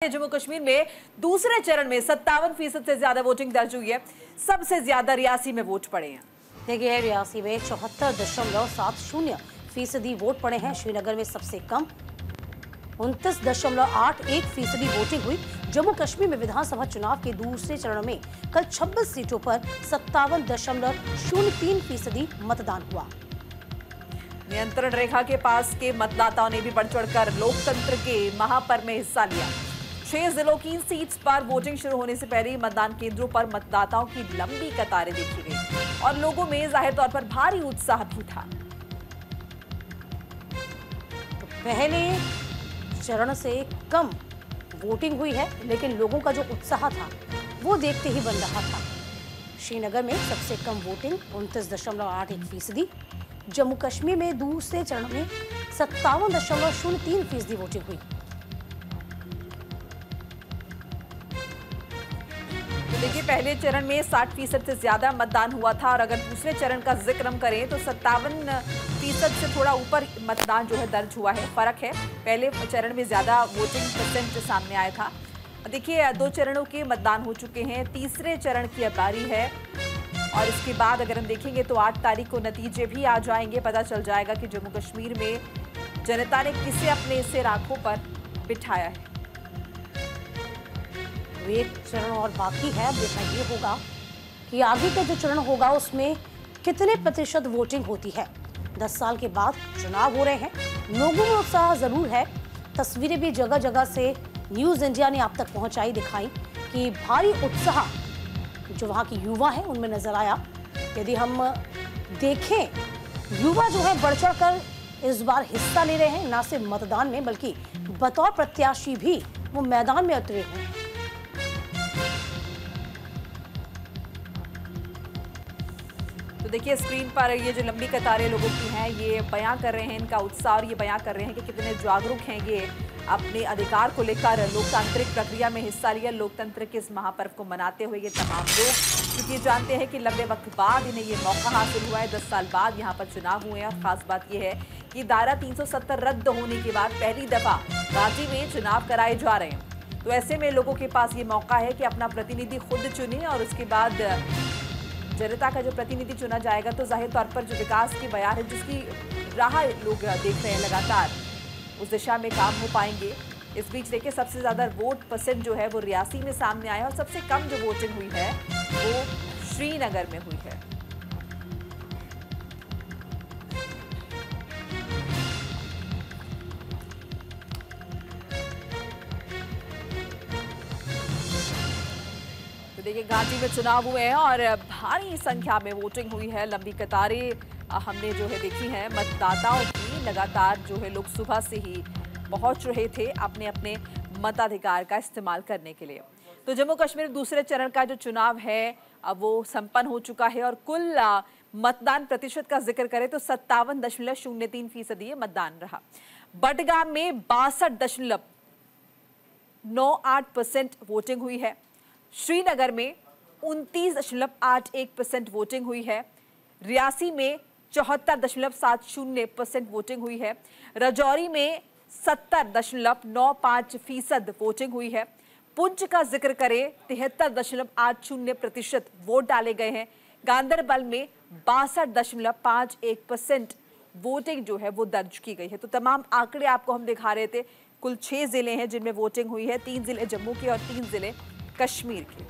जम्मू कश्मीर में दूसरे चरण में 57% से ज्यादा वोटिंग दर्ज हुई है। सबसे ज्यादा रियासी में वोट पड़े हैं। देखिए, रियासी में 74.70% वोट पड़े हैं। श्रीनगर में सबसे कम 29.81% वोटिंग हुई। जम्मू कश्मीर में विधानसभा चुनाव के दूसरे चरण में कल 26 सीटों पर 57.03% मतदान हुआ। नियंत्रण रेखा के पास के मतदाताओं ने भी बढ़ चढ़कर लोकतंत्र के महापर्व में हिस्सा लिया। 6 जिलों की सीट्स पर वोटिंग शुरू होने से पहले मतदान केंद्रों पर मतदाताओं की लंबी कतारें देखी गई और लोगों में जाहिर तौर पर भारी उत्साह भी था। तो पहले चरण से कम वोटिंग हुई है, लेकिन लोगों का जो उत्साह था वो देखते ही बन रहा था। श्रीनगर में सबसे कम वोटिंग 29.81%। जम्मू कश्मीर में दूसरे चरण में 57.03% वोटिंग हुई। तो देखिए, पहले चरण में 60% से ज्यादा मतदान हुआ था और अगर दूसरे चरण का जिक्र हम करें तो 57% से थोड़ा ऊपर मतदान जो है दर्ज हुआ है। फर्क है, पहले चरण में ज्यादा वोटिंग परसेंट सामने आया था। देखिए, 2 चरणों के मतदान हो चुके हैं। तीसरे चरण की अब बारी है और इसके बाद अगर हम देखेंगे तो 8 तारीख को नतीजे भी आ जाएंगे। पता चल जाएगा कि जम्मू कश्मीर में जनता ने किसे अपने सिर आंखों पर बिठाया है। एक चरण और बाकी है। अब देखना ये होगा कि आगे का जो चरण होगा उसमें कितने प्रतिशत वोटिंग होती है। 10 साल के बाद चुनाव हो रहे हैं, लोगों में उत्साह जरूर है। तस्वीरें भी जगह जगह से न्यूज़ इंडिया ने आप तक पहुंचाई, दिखाई कि भारी उत्साह जो वहाँ के युवा हैं उनमें नजर आया। यदि हम देखें, युवा जो है बढ़ चढ़ कर इस बार हिस्सा ले रहे हैं, ना सिर्फ मतदान में बल्कि बतौर प्रत्याशी भी वो मैदान में उतरे हुए हैं। तो देखिए, स्क्रीन पर ये जो लंबी कतारें लोगों की हैं, ये बयां कर रहे हैं इनका उत्साह और ये बयां कर रहे हैं कि कितने जागरूक हैं ये अपने अधिकार को लेकर। लोकतांत्रिक प्रक्रिया में हिस्सा लिया, लोकतंत्र के इस महापर्व को मनाते हुए ये तमाम लोग, क्योंकि ये जानते हैं कि लंबे वक्त बाद इन्हें ये मौका हासिल हुआ है। 10 साल बाद यहाँ पर चुनाव हुए हैं और खास बात यह है कि धारा 370 रद्द होने के बाद पहली दफा राज्य में चुनाव कराए जा रहे हैं। तो ऐसे में लोगों के पास ये मौका है कि अपना प्रतिनिधि खुद चुने और उसके बाद जनता का जो प्रतिनिधि चुना जाएगा तो जाहिर तौर पर जो विकास की बयान है, जिसकी राह लोग देख रहे हैं लगातार, उस दिशा में काम हो पाएंगे। इस बीच देखिए, सबसे ज्यादा वोट परसेंट जो है वो रियासी में सामने आया और सबसे कम जो वोटिंग हुई है वो श्रीनगर में हुई है। तो देखिए, घाटी में चुनाव हुए हैं और भारी संख्या में वोटिंग हुई है। लंबी कतारें हमने जो है देखी हैं मतदाताओं की। लगातार जो है लोग सुबह से ही पहुंच रहे थे अपने अपने मताधिकार का इस्तेमाल करने के लिए। तो जम्मू कश्मीर दूसरे चरण का जो चुनाव है अब वो संपन्न हो चुका है और कुल मतदान प्रतिशत का जिक्र करें तो 57.03% मतदान रहा। बडगाम में 62.98% वोटिंग हुई है। श्रीनगर में 29.81% वोटिंग हुई है। रियासी में 74.70% वोटिंग हुई है। राजौरी में 70.95% वोटिंग हुई है। पुंछ का जिक्र करें 73.80% वोट डाले गए हैं। गांदरबल में 62.51% वोटिंग जो है वो दर्ज की गई है। तो तमाम आंकड़े आपको हम दिखा रहे थे। कुल 6 जिले हैं जिनमें वोटिंग हुई है, 3 जिले जम्मू के और 3 जिले कश्मीर के।